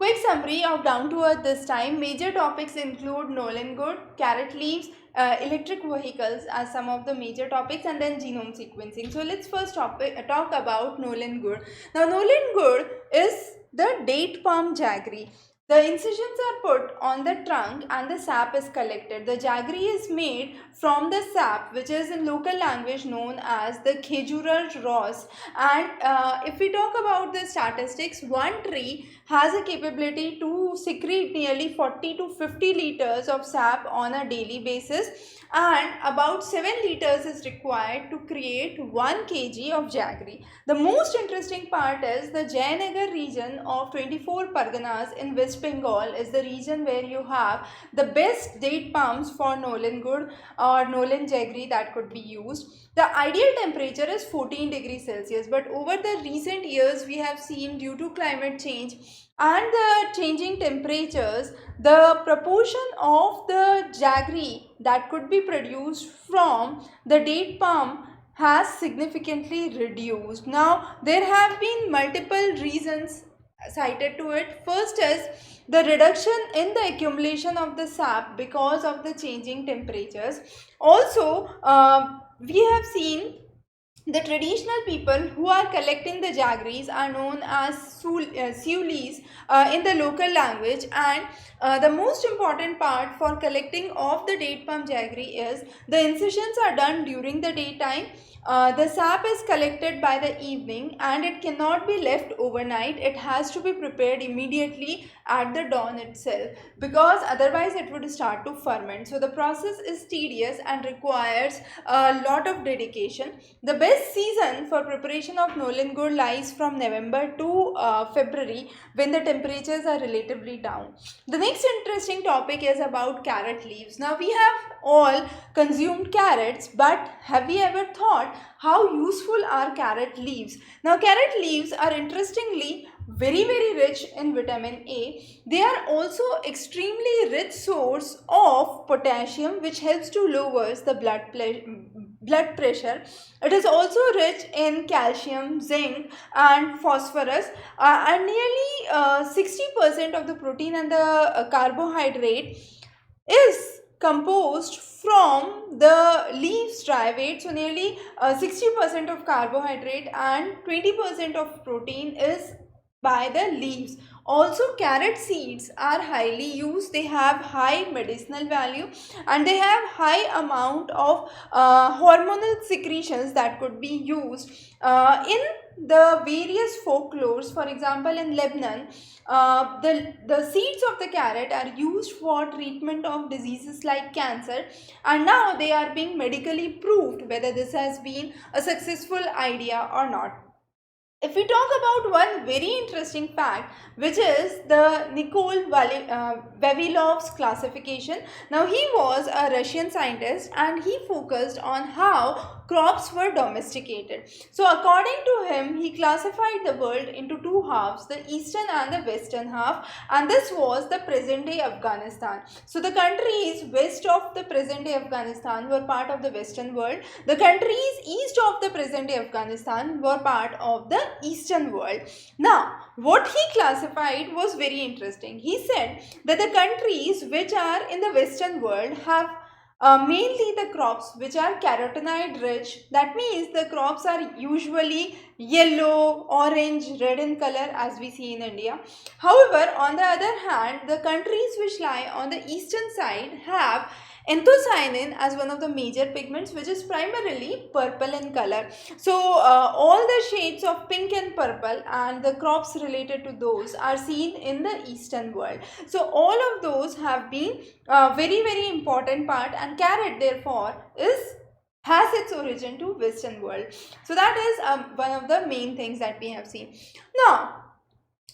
quick summary of Down to Earth this time. Major topics include Nolen Gur, carrot leaves, electric vehicles as some of the major topics, and then genome sequencing. So let's first talk about Nolen Gur. Now Nolen Gur is the date palm jaggery. The incisions are put on the trunk and the sap is collected. The jaggery is made from the sap, which is in local language known as the khejural ross. And if we talk about the statistics, one tree has a capability to secrete nearly 40 to 50 liters of sap on a daily basis, and about 7 liters is required to create 1 kg of jaggery. The most interesting part is the Jayanagar region of 24 Parganas in West Bengal is the region where you have the best date palms for Nolen Gur or Nolen jaggery that could be used. The ideal temperature is 14 degrees Celsius, but over the recent years we have seen, due to climate change and the changing temperatures, the proportion of the jaggery that could be produced from the date palm has significantly reduced. Now, there have been multiple reasons cited to it. First is the reduction in the accumulation of the sap because of the changing temperatures. Also, we have seen the traditional people who are collecting the jaggeries are known as Sulis in the local language, and the most important part for collecting of the date palm jaggery is the incisions are done during the daytime. The sap is collected by the evening and it cannot be left overnight. It has to be prepared immediately at the dawn itself, because otherwise it would start to ferment. So the process is tedious and requires a lot of dedication. The best season for preparation of Nolen Gur lies from November to February, when the temperatures are relatively down. The next interesting topic is about carrot leaves. Now, we have all consumed carrots, but have we ever thought how useful are carrot leaves? Now, carrot leaves are interestingly very rich in vitamin A. They are also extremely rich source of potassium, which helps to lower the blood pressure. It is also rich in calcium, zinc and phosphorus, and nearly 60% of the protein and the carbohydrate is composed from the leaves dry weight. So nearly 60% of carbohydrate and 20% of protein is by the leaves. Also, carrot seeds are highly used. They have high medicinal value and they have high amount of hormonal secretions that could be used in the various folklores. For example, in Lebanon, the seeds of the carrot are used for treatment of diseases like cancer, and now they are being medically proved whether this has been a successful idea or not. If we talk about one very interesting fact, which is the Vavilov's classification. Now, he was a Russian scientist and he focused on how crops were domesticated. So, according to him, he classified the world into two halves, the eastern and the western half, and this was the present day Afghanistan. So, the countries west of the present day Afghanistan were part of the western world. The countries east of the present day Afghanistan were part of the eastern world. Now, what he classified was very interesting. He said that the countries which are in the western world have mainly the crops which are carotenoid rich. That means the crops are usually yellow, orange, red in color, as we see in India. However, on the other hand, the countries which lie on the eastern side have anthocyanin as one of the major pigments, which is primarily purple in color. So all the shades of pink and purple and the crops related to those are seen in the eastern world. So all of those have been very important part, and carrot therefore has its origin to western world. So that is one of the main things that we have seen. Now,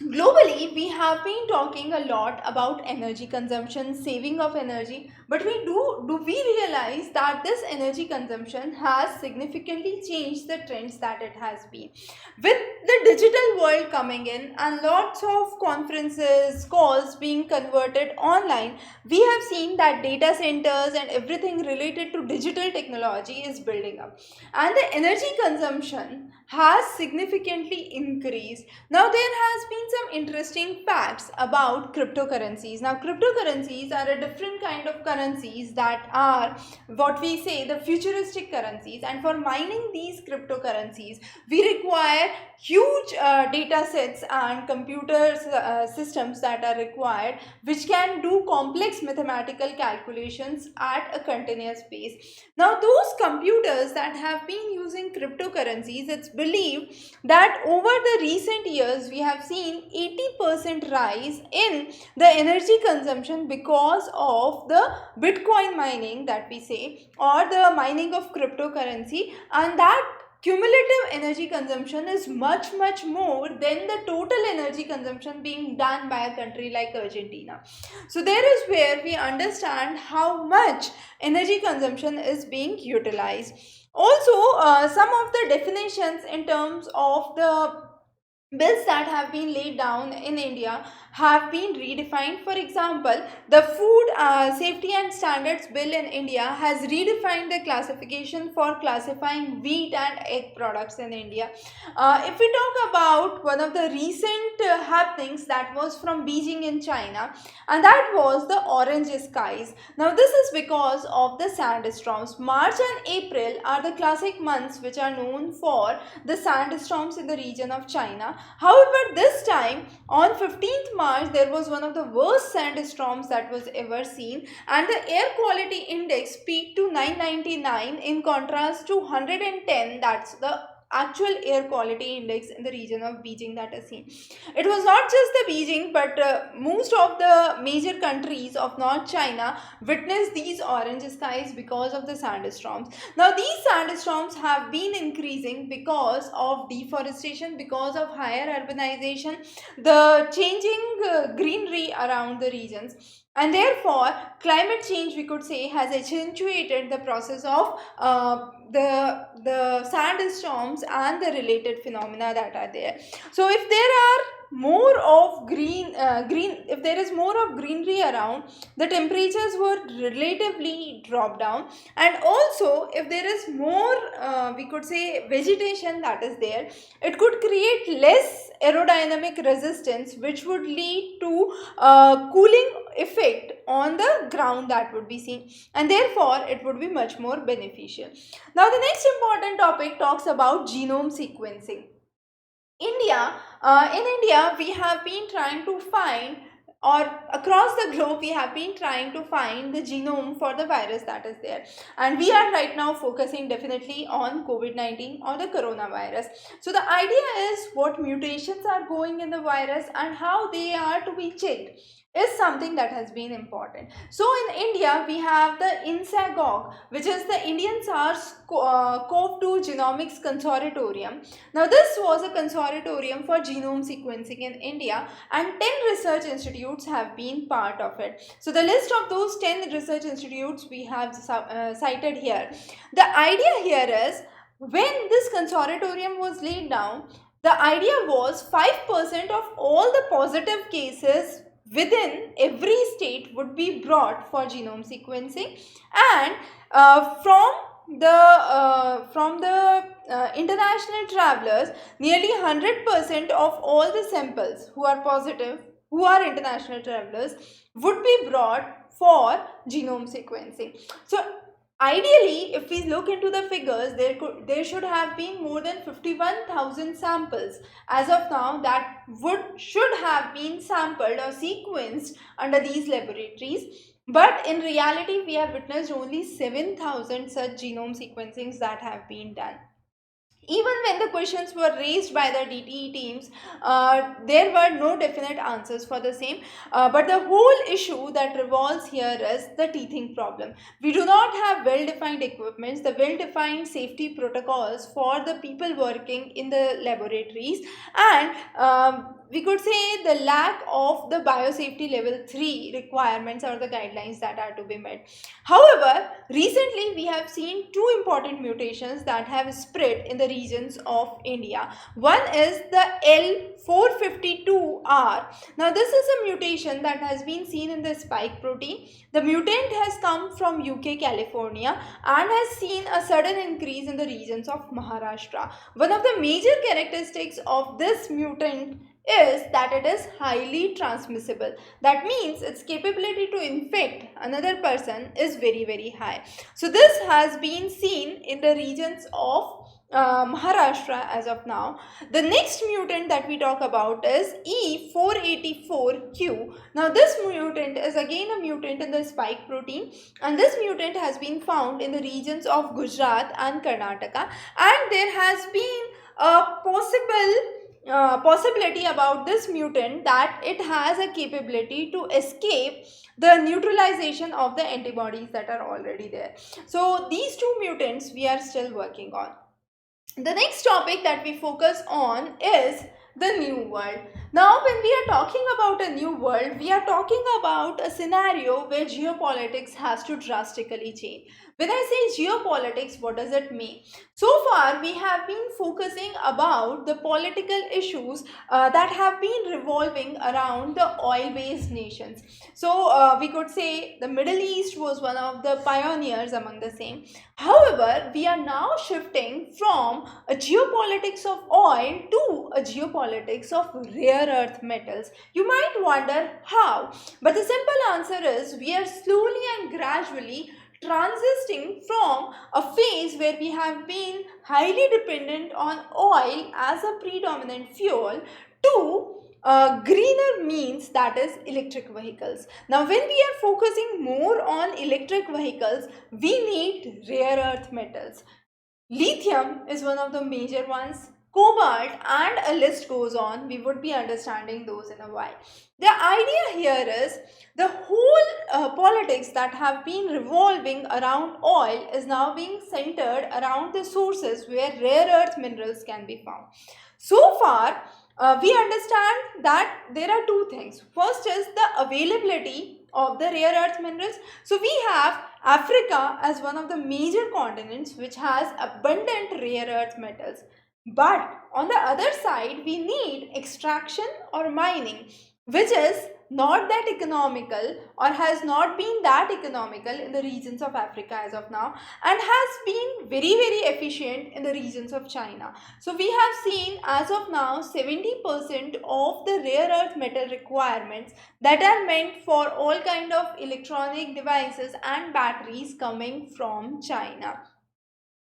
globally, we have been talking a lot about energy consumption, saving of energy, but do we realize that this energy consumption has significantly changed the trends that it has been? With the digital world coming in and lots of conferences, calls being converted online, we have seen that data centers and everything related to digital technology is building up, and the energy consumption has significantly increased. Now, there has been seen some interesting facts about cryptocurrencies. Now, cryptocurrencies are a different kind of currencies that are what we say the futuristic currencies, and for mining these cryptocurrencies, we require huge data sets and computer systems that are required, which can do complex mathematical calculations at a continuous pace. Now, those computers that have been using cryptocurrencies, it's believed that over the recent years we have seen 80% rise in the energy consumption because of the Bitcoin mining that we say, or the mining of cryptocurrency, and that cumulative energy consumption is much more than the total energy consumption being done by a country like Argentina. So there is where we understand how much energy consumption is being utilized. Also, some of the definitions in terms of the bills that have been laid down in India have been redefined. For example, the Food Safety and Standards Bill in India has redefined the classification for classifying wheat and egg products in India. If we talk about one of the recent happenings, that was from Beijing in China, and that was the orange skies. Now, this is because of the sandstorms. March and April are the classic months which are known for the sandstorms in the region of China. However, this time on 15th March, there was one of the worst sandstorms that was ever seen, and the air quality index peaked to 999 in contrast to 110. That's the actual air quality index in the region of Beijing that is seen. It was not just the Beijing, but most of the major countries of North China witnessed these orange skies because of the sandstorms. Now, these sandstorms have been increasing because of deforestation, because of higher urbanization, the changing greenery around the regions, and therefore climate change, we could say, has accentuated the process of the sandstorms and the related phenomena that are there. So if there are more of if there is more of greenery around, the temperatures would relatively drop down, and also if there is more we could say vegetation that is there, it could create less aerodynamic resistance, which would lead to cooling effect on the ground that would be seen, and therefore it would be much more beneficial. Now, the next important topic talks about genome sequencing. In India, we have been trying to find, or across the globe, we have been trying to find the genome for the virus that is there. And we are right now focusing definitely on COVID-19 or the coronavirus. So the idea is what mutations are going in the virus and how they are to be checked is something that has been important. So in India, we have the INSACOG, which is the Indian SARS-CoV-2 Genomics Consortium. Now, this was a consortium for genome sequencing in India, and 10 research institutes have been part of it. So, the list of those 10 research institutes we have cited here. The idea here is, when this consortium was laid down, the idea was 5% of all the positive cases within every state would be brought for genome sequencing, and from the international travelers, nearly 100% of all the samples who are positive, who are international travelers, would be brought for genome sequencing. So ideally, if we look into the figures, there should have been more than 51,000 samples as of now that should have been sampled or sequenced under these laboratories. But in reality, we have witnessed only 7,000 such genome sequencings that have been done. Even when the questions were raised by the DTE teams, there were no definite answers for the same. But the whole issue that revolves here is the teething problem. We do not have well-defined equipments, the well-defined safety protocols for the people working in the laboratories, and we could say the lack of the biosafety level 3 requirements or the guidelines that are to be met. However, recently we have seen two important mutations that have spread in the regions of India. One is the L452R. Now, this is a mutation that has been seen in the spike protein. The mutant has come from UK, California, and has seen a sudden increase in the regions of Maharashtra. One of the major characteristics of this mutant is that it is highly transmissible. That means its capability to infect another person is very, very high. So this has been seen in the regions of Maharashtra as of now. The next mutant that we talk about is E484Q. Now this mutant is again a mutant in the spike protein, and this mutant has been found in the regions of Gujarat and Karnataka, and there has been a possibility about this mutant that it has a capability to escape the neutralization of the antibodies that are already there. So these two mutants we are still working on. The next topic that we focus on is the new world. Now, when we are talking about a new world, we are talking about a scenario where geopolitics has to drastically change. When I say geopolitics, what does it mean? So far, we have been focusing about the political issues that have been revolving around the oil-based nations. So we could say the Middle East was one of the pioneers among the same. However, we are now shifting from a geopolitics of oil to a geopolitics of rare earth metals. You might wonder how, but the simple answer is we are slowly and gradually transiting from a phase where we have been highly dependent on oil as a predominant fuel to greener means, that is electric vehicles. Now when we are focusing more on electric vehicles, we need rare earth metals. Lithium is one of the major ones, cobalt, and a list goes on. We would be understanding those in a while. The idea here is the whole politics that have been revolving around oil is now being centered around the sources where rare earth minerals can be found. So far, we understand that there are two things. First is the availability of the rare earth minerals. So we have Africa as one of the major continents which has abundant rare earth metals. But on the other side, we need extraction or mining, which is not that economical or has not been that economical in the regions of Africa as of now, and has been very, very efficient in the regions of China. So we have seen as of now 70% of the rare earth metal requirements that are meant for all kind of electronic devices and batteries coming from China.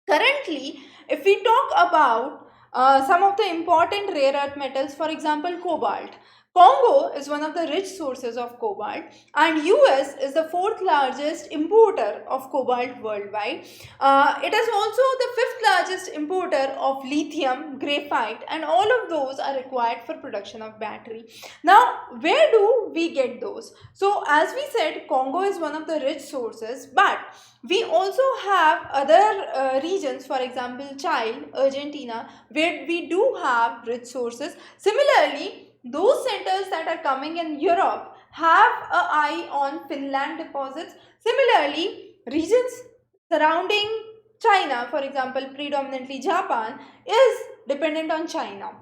Currently, if we talk about some of the important rare earth metals, for example, cobalt. Congo is one of the rich sources of cobalt, and US is the fourth largest importer of cobalt worldwide. It is also the fifth largest importer of lithium, graphite, and all of those are required for production of battery. Now, where do we get those? So, as we said, Congo is one of the rich sources, but we also have other regions, for example, Chile, Argentina, where we do have rich sources. Similarly, those centers that are coming in Europe have an eye on Finland deposits. Similarly, regions surrounding China, for example, predominantly Japan, is dependent on China.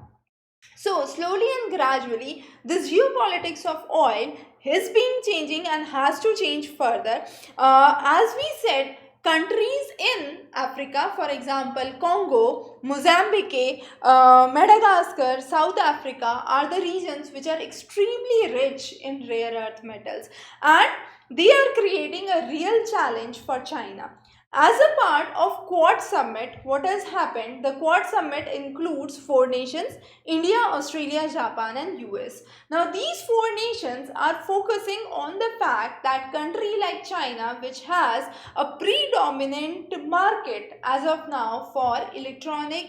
So, slowly and gradually, this geopolitics of oil has been changing and has to change further. As we said, countries in Africa, for example, Congo, Mozambique, Madagascar, South Africa, are the regions which are extremely rich in rare earth metals, and they are creating a real challenge for China. As a part of Quad Summit, what has happened? The Quad Summit includes four nations: India, Australia, Japan, and US. Now, these four nations are focusing on the fact that country like China, which has a predominant market as of now for electronic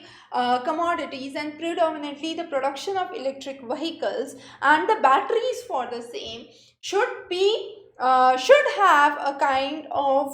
commodities and predominantly the production of electric vehicles and the batteries for the same, should have a kind of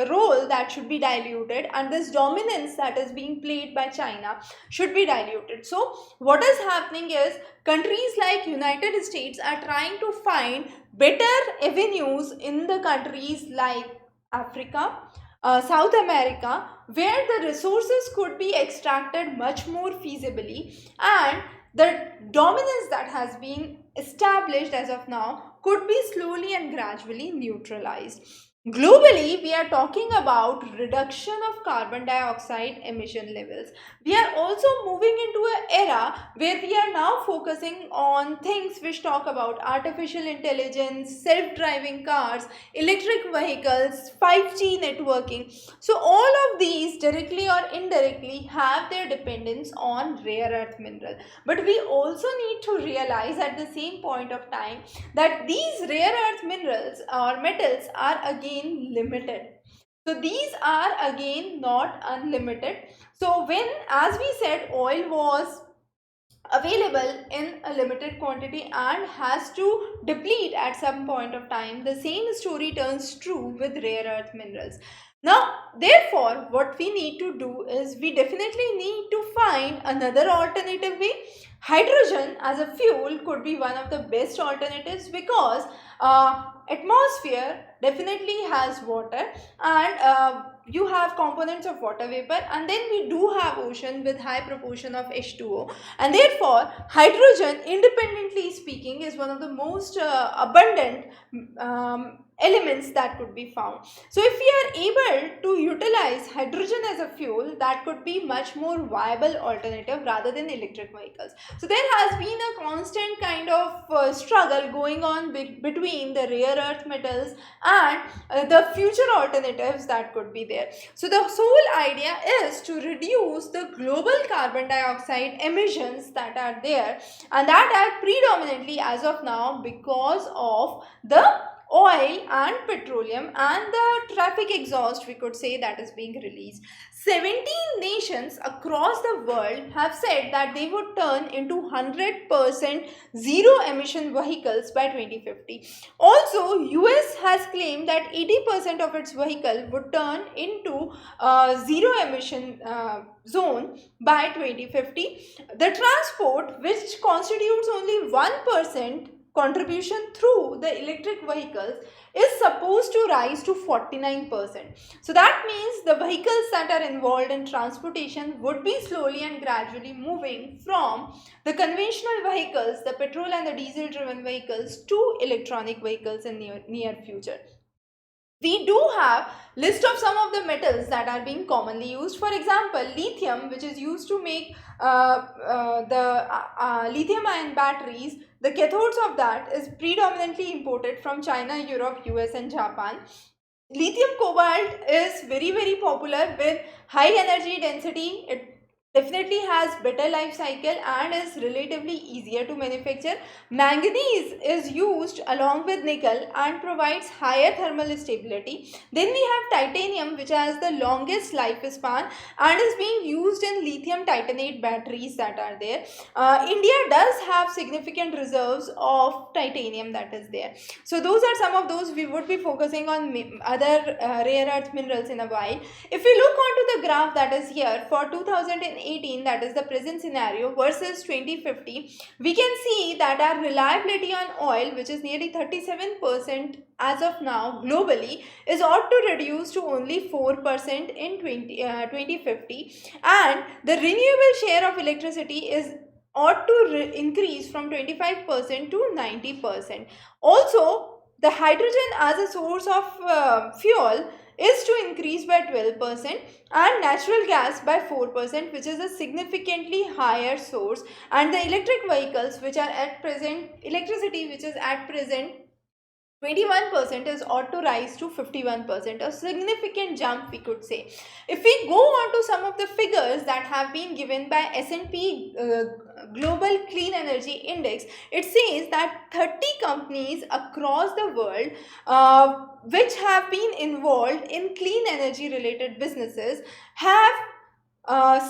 role that should be diluted, and this dominance that is being played by China should be diluted. So what is happening is countries like United States are trying to find better avenues in the countries like Africa, South America, where the resources could be extracted much more feasibly, and the dominance that has been established as of now could be slowly and gradually neutralized. Globally, we are talking about reduction of carbon dioxide emission levels. We are also moving into an era where we are now focusing on things which talk about artificial intelligence, self-driving cars, electric vehicles, 5G networking. So all of these directly or indirectly have their dependence on rare earth mineral. But we also need to realize at the same point of time that these rare earth minerals or metals are again limited. So these are again not unlimited. So when, as we said, oil was available in a limited quantity and has to deplete at some point of time, the same story turns true with rare earth minerals. Now, therefore, what we need to do is we definitely need to find another alternative way. Hydrogen as a fuel could be one of the best alternatives because atmosphere definitely has water, and you have components of water vapor, and then we do have ocean with high proportion of H2O, and therefore hydrogen, independently speaking, is one of the most abundant elements that could be found. So if we are able to utilize hydrogen as a fuel, that could be much more viable alternative rather than electric vehicles. So there has been a constant kind of struggle going on between the rare earth metals and the future alternatives that could be there. So the sole idea is to reduce the global carbon dioxide emissions that are there, and that are predominantly as of now because of the oil and petroleum and the traffic exhaust, we could say, that is being released. 17 nations across the world have said that they would turn into 100% zero emission vehicles by 2050. Also, US has claimed that 80% of its vehicle would turn into zero emission zone by 2050. The transport, which constitutes only 1% contribution through the electric vehicles, is supposed to rise to 49%. So that means the vehicles that are involved in transportation would be slowly and gradually moving from the conventional vehicles, the petrol and the diesel driven vehicles, to electronic vehicles in near future. We do have list of some of the metals that are being commonly used. For example, lithium, which is used to make the lithium ion batteries. The cathodes of that is predominantly imported from China, Europe, US and Japan. Lithium cobalt is very popular with high energy density. It definitely has better life cycle and is relatively easier to manufacture. Manganese is used along with nickel and provides higher thermal stability. Then we have titanium, which has the longest lifespan and is being used in lithium titanate batteries that are there. India does have significant reserves of titanium that is there. So those are some of those. We would be focusing on other rare earth minerals in a while. If we look onto the graph that is here for 2018, that is the present scenario, versus 2050, we can see that our reliability on oil, which is nearly 37% as of now globally, is ought to reduce to only 4% in 2050, and the renewable share of electricity is ought to increase from 25% to 90%. Also, the hydrogen as a source of fuel is to increase by 12% and natural gas by 4%, which is a significantly higher source, and the electric vehicles, which are at present electricity, which is at present 21%, is ought to rise to 51%, a significant jump we could say. If we go on to some of the figures that have been given by S&P Global Clean Energy Index, it says that 30 companies across the world which have been involved in clean energy related businesses have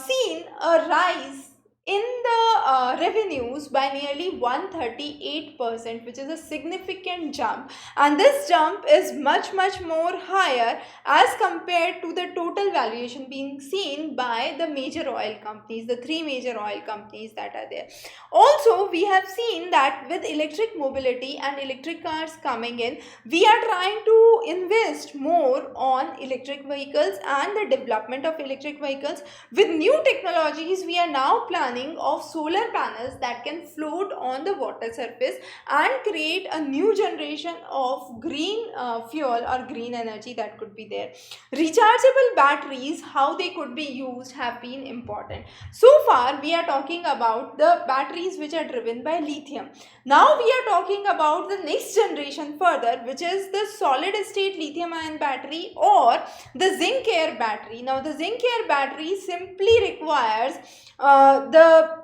seen a rise in the revenues by nearly 138%, which is a significant jump, and this jump is much more higher as compared to the total valuation being seen by the major oil companies, the three major oil companies that are there. Also, we have seen that with electric mobility and electric cars coming in, we are trying to invest more on electric vehicles and the development of electric vehicles. With new technologies, we are now planning planning of solar panels that can float on the water surface and create a new generation of green fuel or green energy that could be there. Rechargeable batteries, how they could be used, have been important. So far we are talking about the batteries which are driven by lithium. Now we are talking about the next generation further, which is the solid state lithium ion battery or the zinc air battery. Now the zinc air battery simply requires the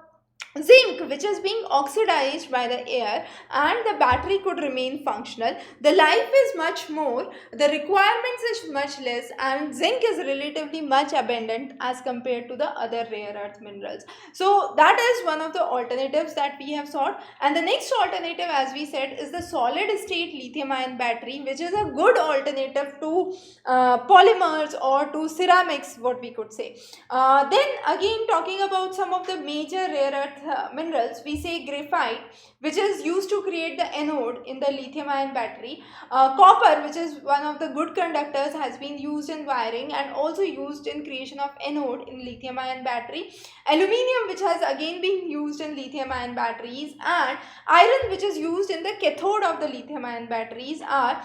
zinc which is being oxidized by the air, and the battery could remain functional. The life is much more, the requirements is much less, and zinc is relatively much abundant as compared to the other rare earth minerals. So that is one of the alternatives that we have sought. And the next alternative, as we said, is the solid state lithium ion battery, which is a good alternative to polymers or to ceramics, what we could say. Then again, talking about some of the major rare earth minerals, we say graphite, which is used to create the anode in the lithium ion battery. Copper, which is one of the good conductors, has been used in wiring and also used in creation of anode in lithium ion battery. Aluminium, which has again been used in lithium ion batteries, and iron, which is used in the cathode of the lithium ion batteries, are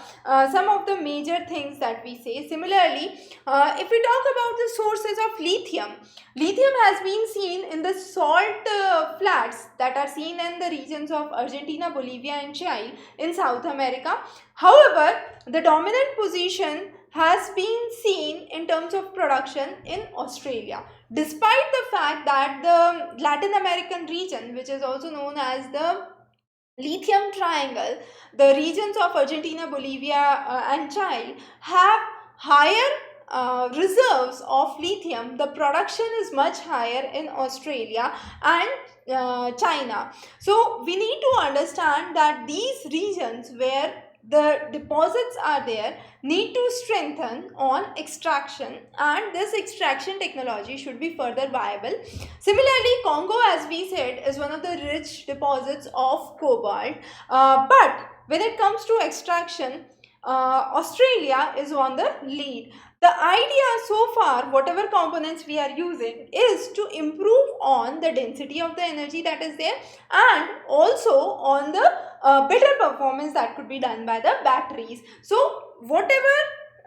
some of the major things that we say. Similarly, if we talk about the sources of lithium, lithium has been seen in the salt flats that are seen in the regions of Argentina, Bolivia and Chile in South America. However, the dominant position has been seen in terms of production in Australia, despite the fact that the Latin American region, which is also known as the lithium triangle, the regions of Argentina, Bolivia and Chile have higher reserves of lithium. The production is much higher in Australia and China. So we need to understand that these regions where the deposits are there need to strengthen on extraction, and this extraction technology should be further viable. Similarly, Congo, as we said, is one of the rich deposits of cobalt, but when it comes to extraction, Australia is on the lead. The idea so far, whatever components we are using, is to improve on the density of the energy that is there, and also on the better performance that could be done by the batteries. So whatever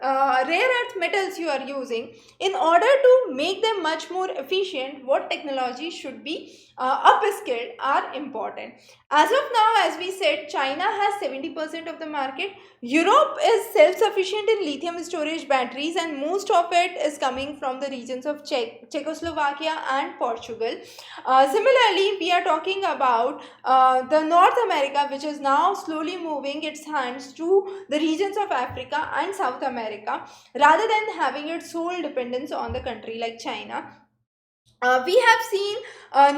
rare earth metals you are using, in order to make them much more efficient, what technology should be upskilled are important. As of now, as we said, China has 70% of the market. Europe is self-sufficient in lithium storage batteries, and most of it is coming from the regions of Czechoslovakia and Portugal. Similarly, we are talking about the North America, which is now slowly moving its hands to the regions of Africa and South America, rather than having its sole dependence on the country like China. We have seen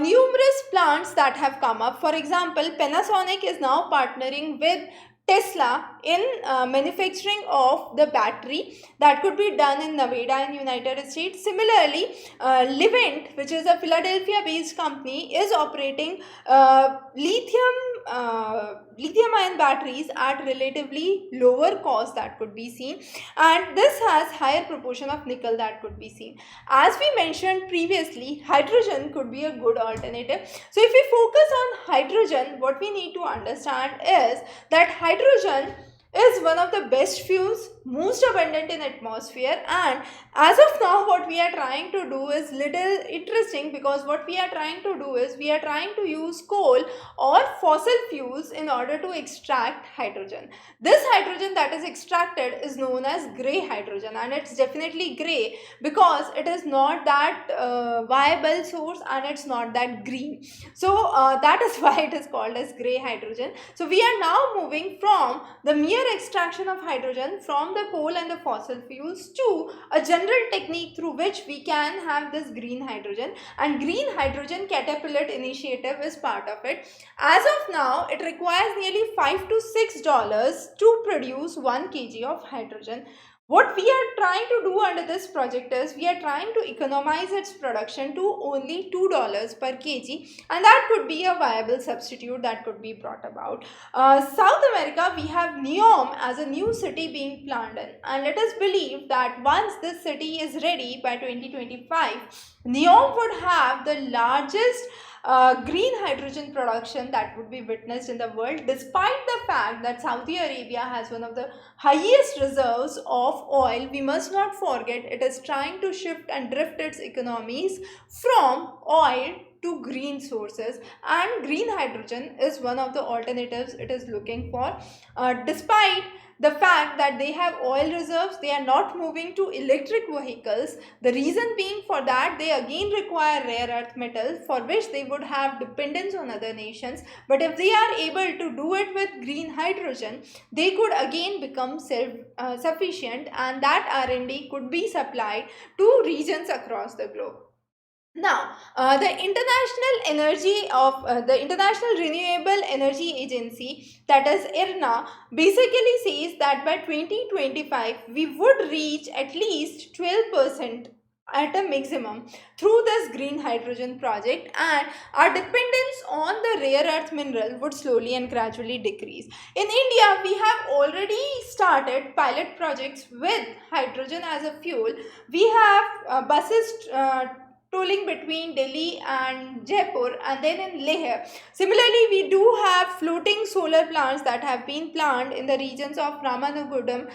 numerous plants that have come up. For example, Panasonic is now partnering with Tesla in manufacturing of the battery that could be done in Nevada in United States. Similarly, Livent, which is a Philadelphia based company, is operating lithium ion batteries at relatively lower cost that could be seen, and this has higher proportion of nickel that could be seen. As we mentioned previously, hydrogen could be a good alternative. So if we focus on hydrogen, what we need to understand is that hydrogen is one of the best fuels, most abundant in atmosphere, and as of now what we are trying to do is little interesting, because what we are trying to do is we are trying to use coal or fossil fuels in order to extract hydrogen. This hydrogen that is extracted is known as grey hydrogen, and it's definitely grey because it is not that viable source and it's not that green. So that is why it is called as grey hydrogen. So we are now moving from the mere extraction of hydrogen from the coal and the fossil fuels to a general technique through which we can have this green hydrogen, and green hydrogen catapult initiative is part of it. As of now, it requires nearly $5 to $6 to produce 1 kg of hydrogen. What we are trying to do under this project is we are trying to economize its production to only $2 per kg, and that could be a viable substitute that could be brought about. South America, we have Neom as a new city being planned in, and let us believe that once this city is ready by 2025, Neom would have the largest green hydrogen production that would be witnessed in the world, despite the fact that Saudi Arabia has one of the highest reserves of oil. We must not forget it is trying to shift and drift its economies from oil to green sources, and green hydrogen is one of the alternatives it is looking for. Despite the fact that they have oil reserves, they are not moving to electric vehicles. The reason being for that, they again require rare earth metals, for which they would have dependence on other nations. But if they are able to do it with green hydrogen, they could again become self-sufficient, and that R&D could be supplied to regions across the globe. Now, the International Renewable Energy Agency, that is IRNA, basically says that by 2025 we would reach at least 12% at a maximum through this green hydrogen project, and our dependence on the rare earth mineral would slowly and gradually decrease. In India, we have already started pilot projects with hydrogen as a fuel. We have buses tolling between Delhi and Jaipur, and then in Leh. Similarly, we do have floating solar plants that have been planned in the regions of Ramanagudam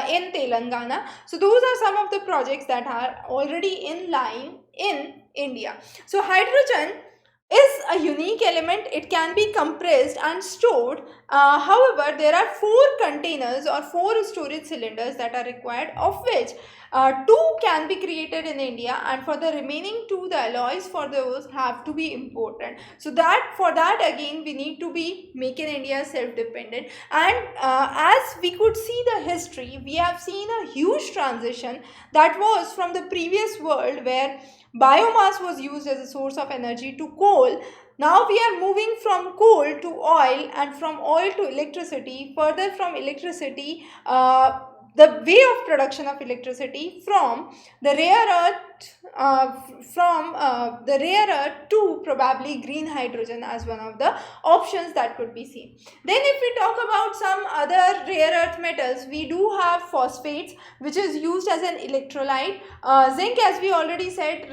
in Telangana. So those are some of the projects that are already in line in India. So hydrogen is a unique element. It can be compressed and stored. However, there are 4 containers or 4 storage cylinders that are required, of which 2 can be created in India, and for the remaining 2, the alloys for those have to be imported. So that for that again we need to be making India self-dependent. And as we could see the history, we have seen a huge transition that was from the previous world where biomass was used as a source of energy to coal. Now we are moving from coal to oil, and from oil to electricity, further from electricity, the way of production of electricity from the rare earth to probably green hydrogen as one of the options that could be seen. Then if we talk about some other rare earth metals, we do have phosphates, which is used as an electrolyte. Zinc, as we already said,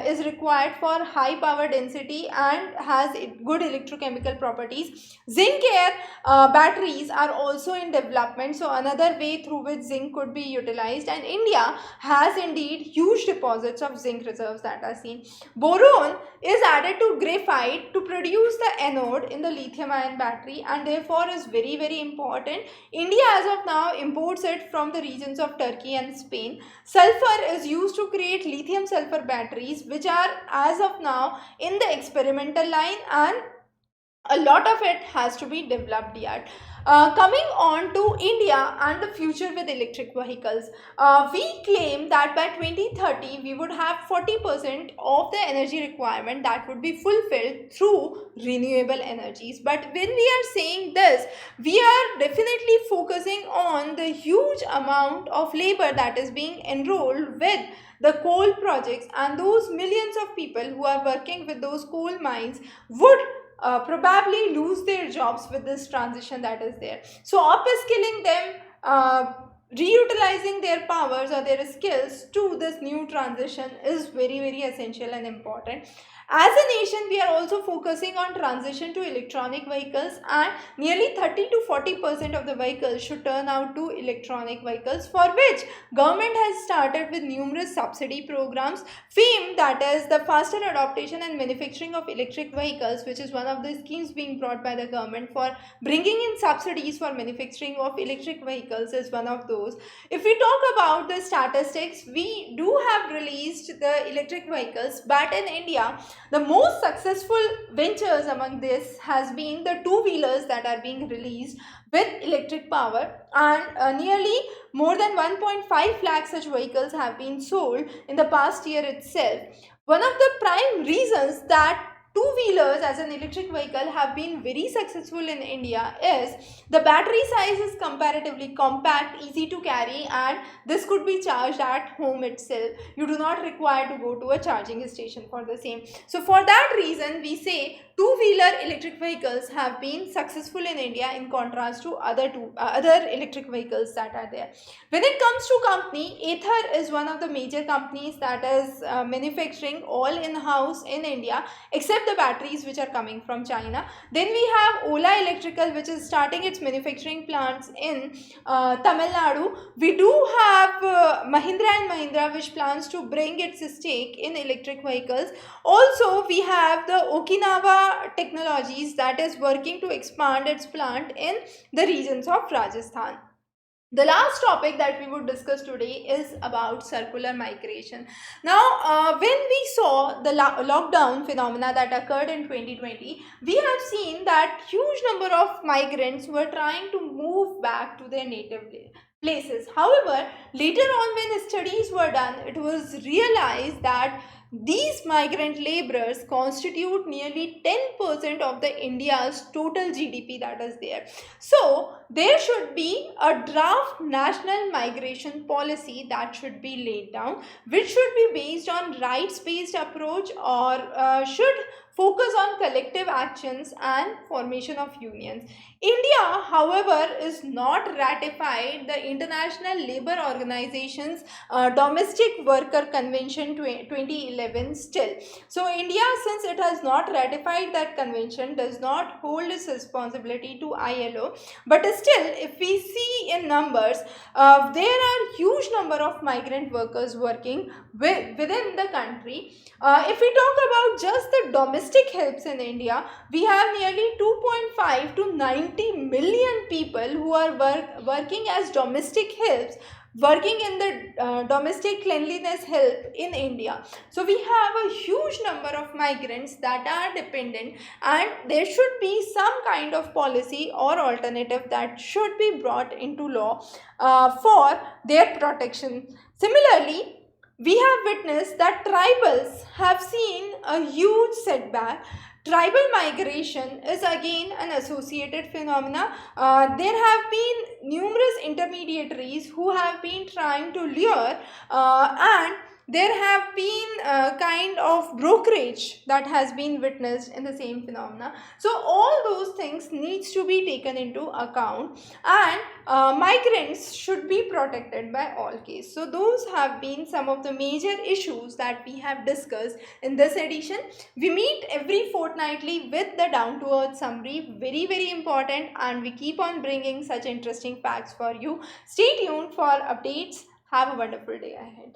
is required for high power density and has good electrochemical properties. Zinc air batteries are also in development, so another way through which zinc could be utilized, and India has indeed huge deposits of zinc reserves that are seen. Boron is added to graphite to produce the anode in the lithium ion battery, and therefore is very, very important. India as of now imports it from the regions of Turkey and Spain. Sulfur is used to create lithium sulfur batteries, which are as of now in the experimental line, and a lot of it has to be developed yet. Coming on to India and the future with electric vehicles, we claim that by 2030 we would have 40% of the energy requirement that would be fulfilled through renewable energies. But when we are saying this, we are definitely focusing on the huge amount of labor that is being enrolled with the coal projects, and those millions of people who are working with those coal mines would probably lose their jobs with this transition that is there. So upskilling them, reutilizing their powers or their skills to this new transition is very, very essential and important. As a nation, we are also focusing on transition to electronic vehicles, and nearly 30 to 40% of the vehicles should turn out to electronic vehicles, for which government has started with numerous subsidy programs. FAME, that is the faster adoption and manufacturing of electric vehicles, which is one of the schemes being brought by the government for bringing in subsidies for manufacturing of electric vehicles, is one of those. If we talk about the statistics, we do have released the electric vehicles, but in India, the most successful ventures among this has been the two-wheelers that are being released with electric power, and nearly more than 1.5 lakh such vehicles have been sold in the past year itself. One of the prime reasons that two-wheelers as an electric vehicle have been very successful in India is the battery size is comparatively compact, easy to carry, and this could be charged at home itself. You do not require to go to a charging station for the same. So for that reason, we say two-wheeler electric vehicles have been successful in India in contrast to other electric vehicles that are there. When it comes to company, Ather is one of the major companies that is manufacturing all in-house in India, except except the batteries which are coming from China. Then we have Ola Electrical, which is starting its manufacturing plants in Tamil Nadu. We do have Mahindra and Mahindra, which plans to bring its stake in electric vehicles. Also, we have the Okinawa Technologies that is working to expand its plant in the regions of Rajasthan. The last topic that we would discuss today is about circular migration. Now, when we saw the lockdown phenomena that occurred in 2020, we have seen that huge number of migrants were trying to move back to their native places. However, later on when studies were done, it was realized that these migrant laborers constitute nearly 10% of the India's total GDP that is there. So, there should be a draft national migration policy that should be laid down, which should be based on rights-based approach, or should focus on collective actions and formation of unions. India, however, is not ratified the International Labour Organization's Domestic Worker Convention 2011 still. So India, since it has not ratified that convention, does not hold its responsibility to ILO. But still, if we see in numbers, there are huge number of migrant workers working within the country. If we talk about just the domestic helps in India, we have nearly 2.5 to 90 million people who are working as domestic helps, working in the domestic cleanliness help in India. So we have a huge number of migrants that are dependent, and there should be some kind of policy or alternative that should be brought into law for their protection. Similarly, we have witnessed that tribals have seen a huge setback. Tribal migration is again an associated phenomena. There have been numerous intermediaries who have been trying to lure, and there have been kind of brokerage that has been witnessed in the same phenomena. So all those things needs to be taken into account, and migrants should be protected by all cases. So those have been some of the major issues that we have discussed in this edition. We meet every fortnightly with the down to earth summary, very important, and we keep on bringing such interesting facts for you. Stay tuned for updates. Have a wonderful day ahead.